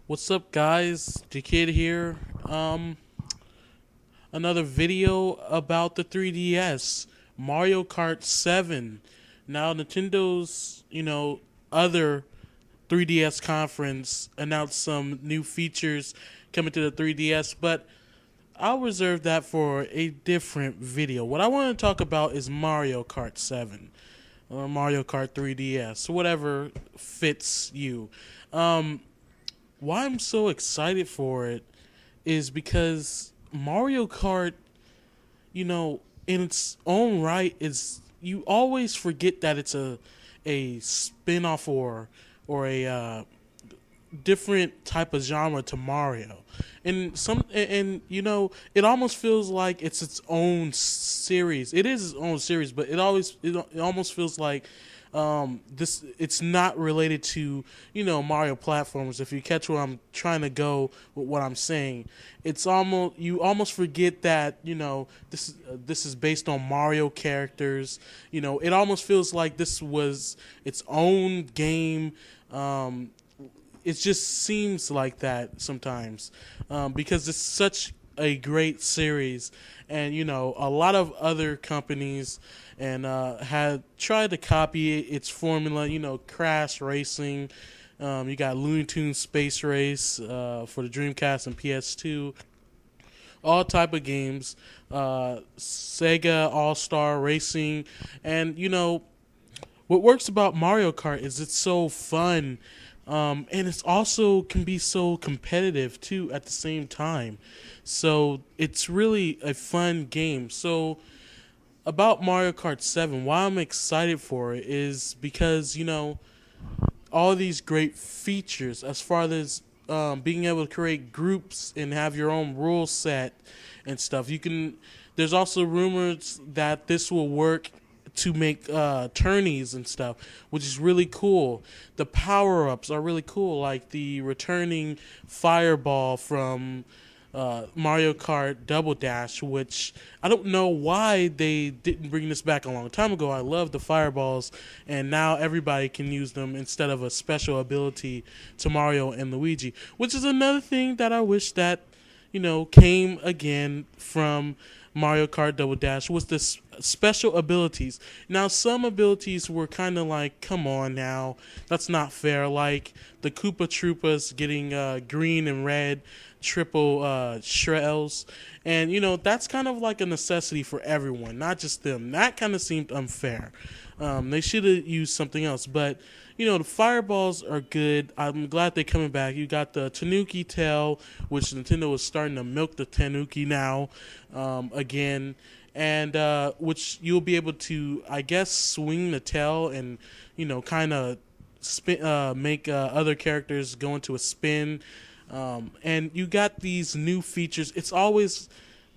What's up, guys? The Kid here. Another video about the 3DS, Mario Kart 7. Now, Nintendo's, other 3DS conference announced some new features coming to the 3DS, but I'll reserve that for a different video. What I want to talk about is Mario Kart 7 or Mario Kart 3DS, whatever fits you. Um, why I'm so excited for it is because Mario Kart, in its own right, is you always forget that it's a spin-off or a different type of genre to Mario. It almost feels like it's its own series. It is its own series, but it almost feels like this it's not related to Mario platformers. If you catch where I'm trying to go with what I'm saying, it's almost you almost forget that this is based on Mario characters. It almost feels like this was its own game. It just seems like that sometimes because it's such a great series, and a lot of other companies and had tried to copy its formula. Crash Racing. You got Looney Tunes Space Race for the Dreamcast and PS2. All type of games. Sega All Star Racing, and what works about Mario Kart is it's so fun, and it's also can be so competitive too at the same time. So it's really a fun game. So about Mario Kart 7, why I'm excited for it is because all these great features as far as being able to create groups and have your own rule set and stuff. You can. There's also rumors that this will work to make tourneys and stuff, which is really cool. The power ups are really cool, like the returning fireball from Mario Kart Double Dash, which I don't know why they didn't bring this back a long time ago. I love the fireballs, and now everybody can use them instead of a special ability to Mario and Luigi, which is another thing that I wish that came again from Mario Kart Double Dash was the special abilities. Now, some abilities were kind of like, come on now, that's not fair. Like the Koopa Troopas getting green and red triple shells, and that's kind of like a necessity for everyone, not just them. That kind of seemed unfair. They should have used something else, but the fireballs are good. I'm glad they're coming back. You got the Tanuki tail, which Nintendo is starting to milk the Tanuki now again, and which you'll be able to, I guess, swing the tail and kind of spin, make other characters go into a spin. And you got these new features.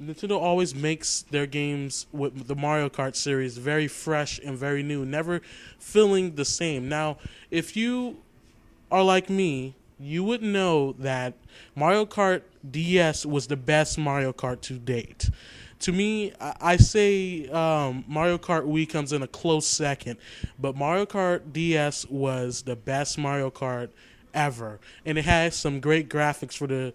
Nintendo always makes their games with the Mario Kart series very fresh and very new, never feeling the same. Now, if you are like me, you would know that Mario Kart DS was the best Mario Kart to date. To me, I say Mario Kart Wii comes in a close second, but Mario Kart DS was the best Mario Kart ever, and it has some great graphics for the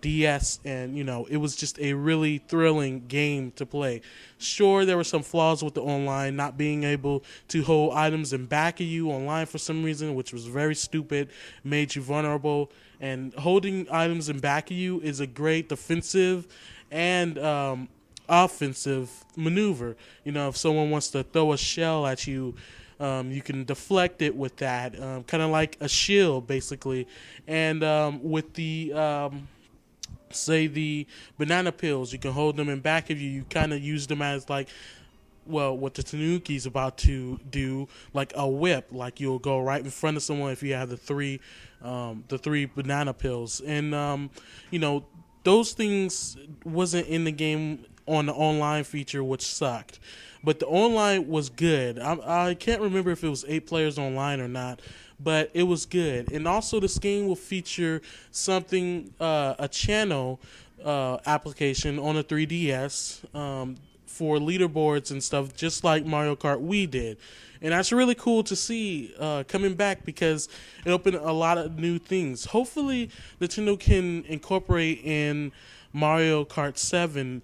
DS, and it was just a really thrilling game to play. Sure, there were some flaws with the online, not being able to hold items in back of you online for some reason, which was very stupid, made you vulnerable. And holding items in back of you is a great defensive and offensive maneuver. If someone wants to throw a shell at you, you can deflect it with that, kind of like a shield, basically. And with the say the banana pills, you can hold them in back of you. You kind of use them as like, well, what the Tanuki's about to do, like a whip. Like you'll go right in front of someone if you have the three banana pills, and those things wasn't in the game on the online feature, which sucked. But the online was good. I can't remember if it was 8 players online or not, but it was good. And also, this game will feature something, a channel application on a 3DS for leaderboards and stuff, just like Mario Kart Wii did. And that's really cool to see coming back because it opened a lot of new things. Hopefully, Nintendo can incorporate in Mario Kart 7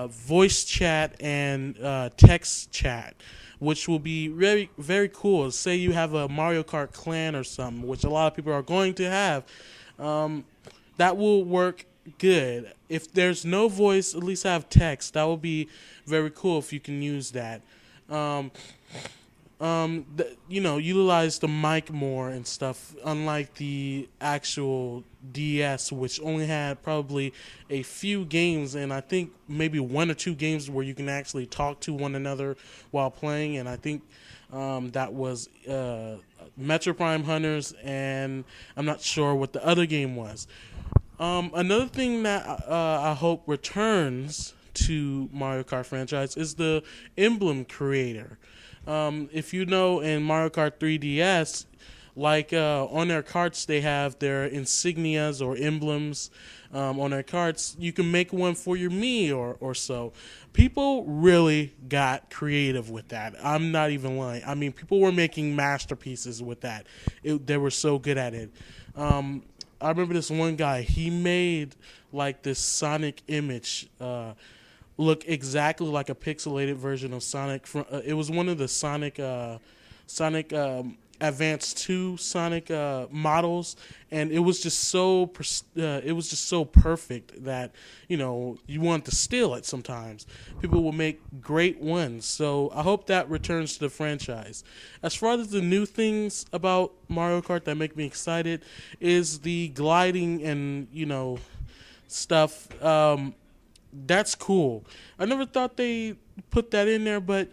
voice chat and text chat, which will be very, very cool. Say you have a Mario Kart clan or something, which a lot of people are going to have. That will work good. If there's no voice, at least have text. That will be very cool if you can use that. Utilize the mic more and stuff, unlike the actual DS, which only had probably a few games, and I think maybe one or two games where you can actually talk to one another while playing, and I think that was Metro Prime Hunters, and I'm not sure what the other game was. Another thing that I hope returns to Mario Kart franchise is the emblem creator. If you know, in Mario Kart 3DS, like on their carts they have their insignias or emblems on their carts. You can make one for your Mii or so. People really got creative with that. I'm not even lying. I mean, people were making masterpieces with that. They were so good at it. I remember this one guy. He made like this Sonic image look exactly like a pixelated version of Sonic. It was one of the Sonic Advance 2 Sonic models, and it was just so perfect that you want to steal it. Sometimes people will make great ones, so I hope that returns to the franchise. As far as the new things about Mario Kart that make me excited is the gliding and stuff. That's cool. I never thought they put that in there, but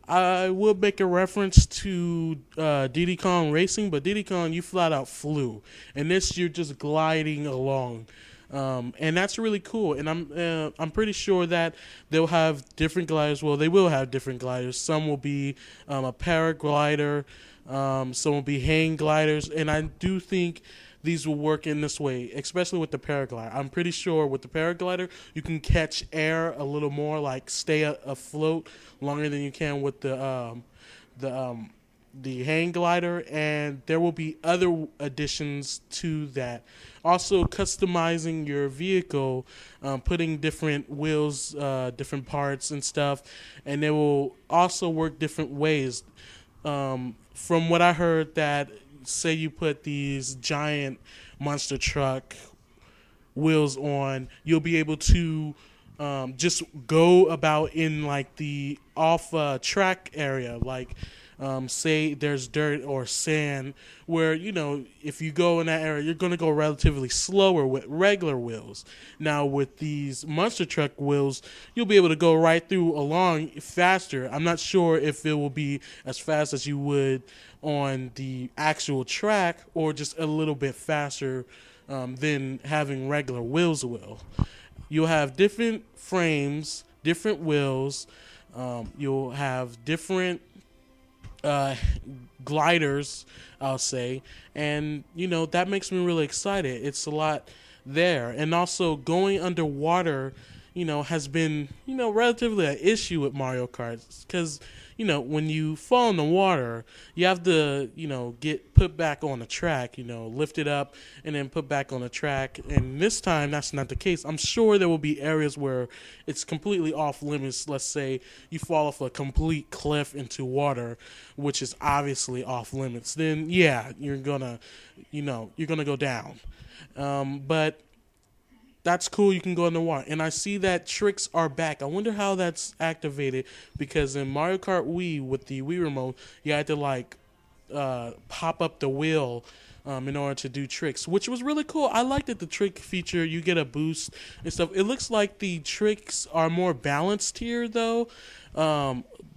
I will make a reference to Diddy Kong Racing, but Diddy Kong, you flat out flew, and this you're just gliding along, and that's really cool. And I'm pretty sure that they'll have different gliders. Well, they will have different gliders. Some will be a paraglider, some will be hang gliders, and I do think these will work in this way, especially with the paraglider. I'm pretty sure with the paraglider, you can catch air a little more, like stay afloat longer than you can with the hang glider, and there will be other additions to that. Also, customizing your vehicle, putting different wheels, different parts and stuff, and they will also work different ways. From what I heard, that say you put these giant monster truck wheels on, you'll be able to just go about in like the off track area, like say there's dirt or sand, where if you go in that area, you're going to go relatively slower with regular wheels. Now with these monster truck wheels, you'll be able to go right through along faster. I'm not sure if it will be as fast as you would on the actual track, or just a little bit faster than having regular wheels will. You'll have different frames, different wheels. You'll have different gliders, I'll say, and that makes me really excited. It's a lot there, and also going underwater, has been relatively an issue with Mario Kart, because when you fall in the water, you have to get put back on the track, lift it up and then put back on the track. And this time that's not the case. I'm sure there will be areas where it's completely off limits. Let's say you fall off a complete cliff into water, which is obviously off limits. Then yeah, you're gonna go down. But that's cool. You can go in the water. And I see that tricks are back. I wonder how that's activated, because in Mario Kart Wii with the Wii remote, you had to pop up the wheel in order to do tricks, which was really cool. I liked it, the trick feature. You get a boost and stuff. It looks like the tricks are more balanced here, though.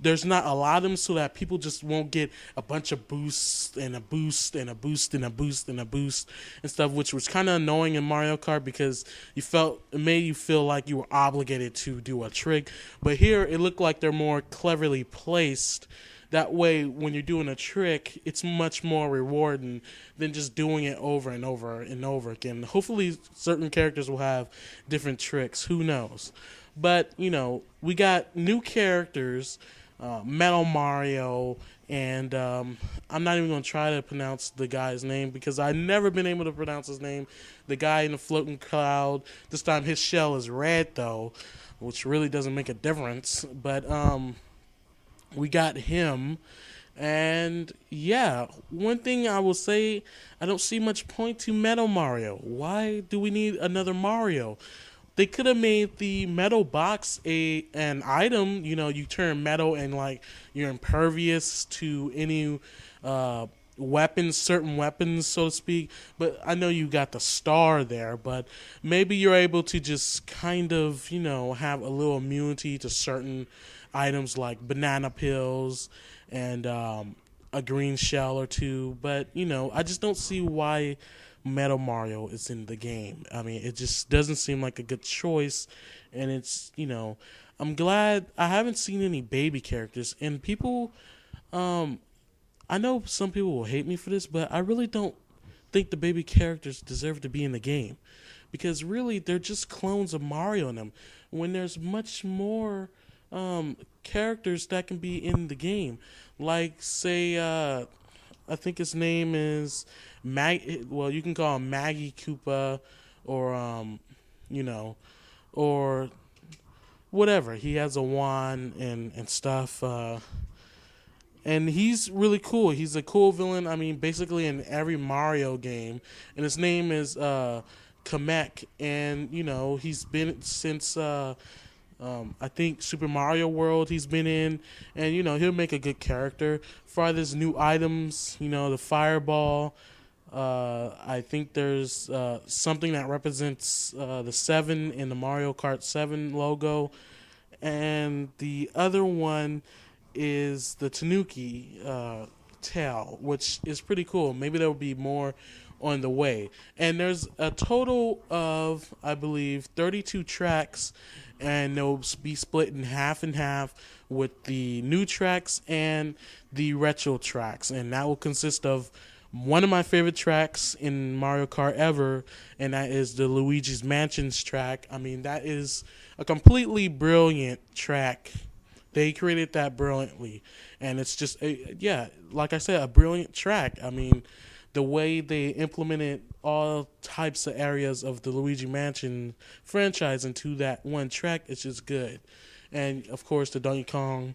There's not a lot of them, so that people just won't get a bunch of boosts and a boost and a boost and a boost and a boost and stuff, which was kind of annoying in Mario Kart, because it made you feel like you were obligated to do a trick. But here it looked like they're more cleverly placed. That way, when you're doing a trick, it's much more rewarding than just doing it over and over and over again. Hopefully, certain characters will have different tricks. Who knows? But we got new characters, Metal Mario, and I'm not even gonna try to pronounce the guy's name because I've never been able to pronounce his name. The guy in the floating cloud. This time his shell is red though, which really doesn't make a difference. But we got him. And yeah, one thing I will say, I don't see much point to Metal Mario. Why do we need another Mario? They could have made the metal box an item. You turn metal and like you're impervious to any weapons, certain weapons, so to speak. But I know you got the star there, but maybe you're able to just kind of, have a little immunity to certain items like banana pills and a green shell or two. But, I just don't see why Metal Mario is in the game. I mean, it just doesn't seem like a good choice. And it's, I'm glad I haven't seen any baby characters. And people, I know some people will hate me for this, but I really don't think the baby characters deserve to be in the game. Because really, they're just clones of Mario in them. When there's much more characters that can be in the game. Like, say, I think his name is well, you can call him Maggie Koopa or, or whatever. He has a wand and stuff. And he's really cool. He's a cool villain. I mean, basically in every Mario game. And his name is Kamek. And, he's been since I think Super Mario World he's been in. And, he'll make a good character. For this new items, the fireball. I think there's something that represents the 7 in the Mario Kart 7 logo. And the other one is the Tanuki tail, which is pretty cool. Maybe there will be more on the way. And there's a total of, I believe, 32 tracks, and they'll be split in half and half with the new tracks and the retro tracks. And that will consist of one of my favorite tracks in Mario Kart ever, and that is the Luigi's Mansions track. I mean, that is a completely brilliant track. They created that brilliantly, and it's just, like I said, a brilliant track. I mean, the way they implemented all types of areas of the Luigi Mansion franchise into that one track is just good. And, of course, the Donkey Kong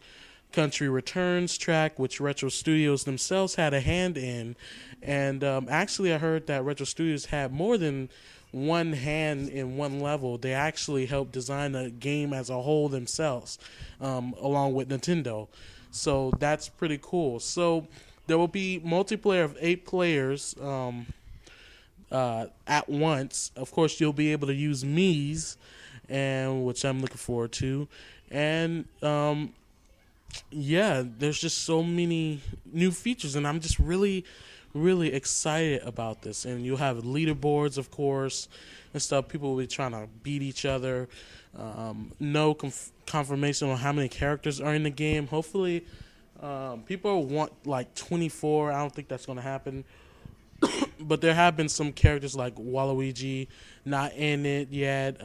Country Returns track, which Retro Studios themselves had a hand in. And actually, I heard that Retro Studios had more than one hand in one level. They actually helped design the game as a whole themselves, along with Nintendo. So that's pretty cool. So there will be multiplayer of 8 players at once. Of course, you'll be able to use Mii's, and which I'm looking forward to. And there's just so many new features, and I'm just really excited about this. And you'll have leaderboards, of course, and stuff. People will be trying to beat each other. No confirmation on how many characters are in the game. Hopefully, people want like 24. I don't think that's going to happen. But there have been some characters like Waluigi not in it yet.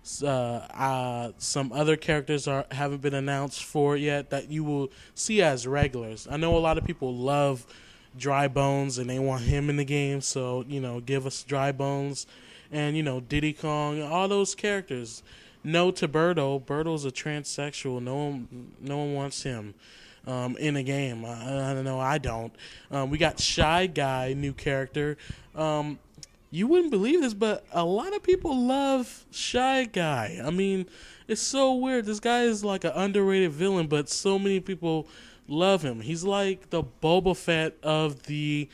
Some other characters haven't been announced for it yet that you will see as regulars. I know a lot of people love Dry Bones and they want him in the game, so give us Dry Bones and Diddy Kong, all those characters. No to Birdo. Birdo's a transsexual. No one wants him in a game. I don't know. I don't. We got Shy Guy, new character. You wouldn't believe this, but a lot of people love Shy Guy. I mean, it's so weird. This guy is like an underrated villain, but so many people love him. He's like the Boba Fett of the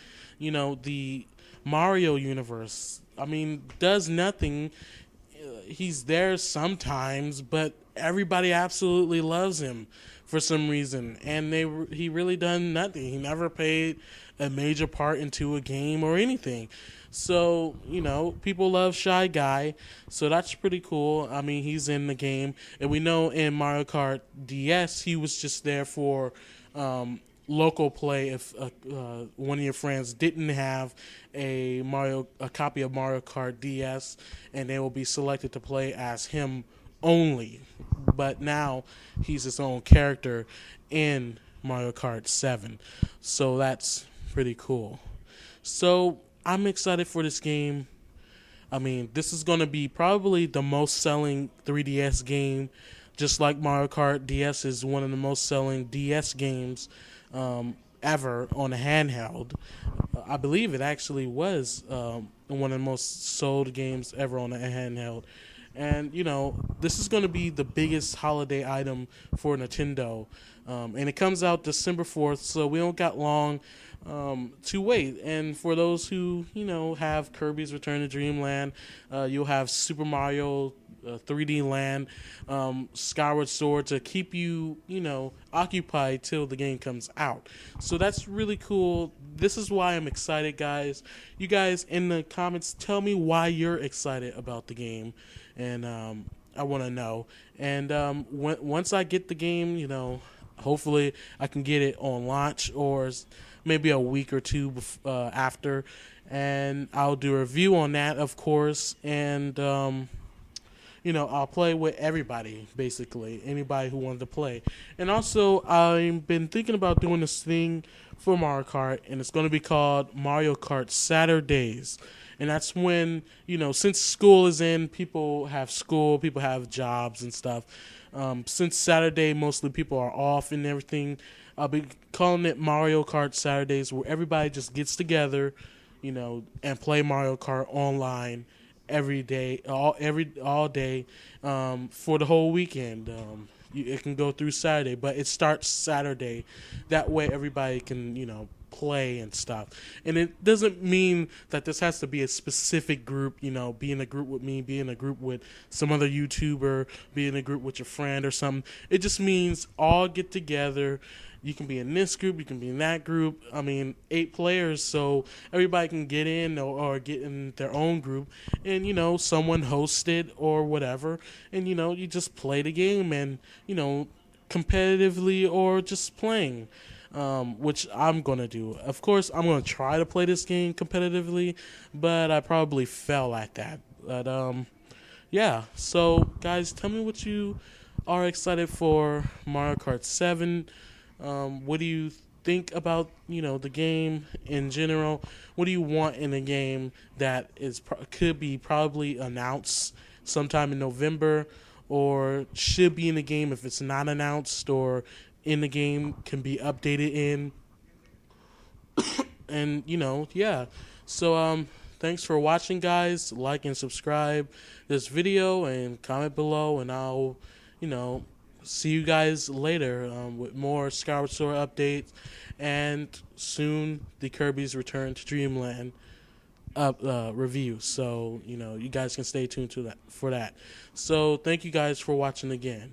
Mario universe. I mean, does nothing. He's there sometimes, but everybody absolutely loves him for some reason. And he really done nothing. He never played a major part into a game or anything. So, people love Shy Guy, so that's pretty cool. I mean, he's in the game. And we know in Mario Kart DS, he was just there for local play if one of your friends didn't have a copy of Mario Kart DS, and they will be selected to play as him only, but now he's his own character in Mario Kart 7. So that's pretty cool. So I'm excited for this game. I mean, this is going to be probably the most selling 3DS game, just like Mario Kart DS is one of the most selling DS games ever on a handheld. I believe it actually was one of the most sold games ever on a handheld. And, this is going to be the biggest holiday item for Nintendo. And it comes out December 4th, so we don't got long to wait. And for those who, have Kirby's Return to Dreamland, you'll have Super Mario 3D Land, Skyward Sword to keep you, occupied till the game comes out. So that's really cool. This is why I'm excited, guys. You guys in the comments, tell me why you're excited about the game. And I want to know. And once I get the game, hopefully I can get it on launch or maybe a week or two after. And I'll do a review on that, of course. And I'll play with everybody, basically, anybody who wanted to play. And also, I've been thinking about doing this thing for Mario Kart, and it's going to be called Mario Kart Saturdays. And that's when, since school is in, people have school, people have jobs and stuff. Since Saturday, mostly people are off and everything, I'll be calling it Mario Kart Saturdays, where everybody just gets together, and play Mario Kart online every day, all day, for the whole weekend. It can go through Saturday, but it starts Saturday. That way, everybody can play and stuff. And it doesn't mean that this has to be a specific group. Be in a group with me, be in a group with some other YouTuber, be in a group with your friend or something. It just means all get together. You can be in this group, you can be in that group. 8 players, so everybody can get in or get in their own group. And, someone hosted or whatever. And, you just play the game and, competitively or just playing. Which I'm going to do. Of course, I'm going to try to play this game competitively, but I probably fell at that. But, yeah. So, guys, tell me what you are excited for Mario Kart 7. What do you think about, the game in general? What do you want in a game that could be probably announced sometime in November, or should be in the game if it's not announced, or in the game can be updated in? And, yeah. So, thanks for watching, guys. Like and subscribe this video and comment below, and I'll, see you guys later with more Skyward Sword updates, and soon the Kirby's Return to Dreamland review. So, you guys can stay tuned for that. So, thank you guys for watching again.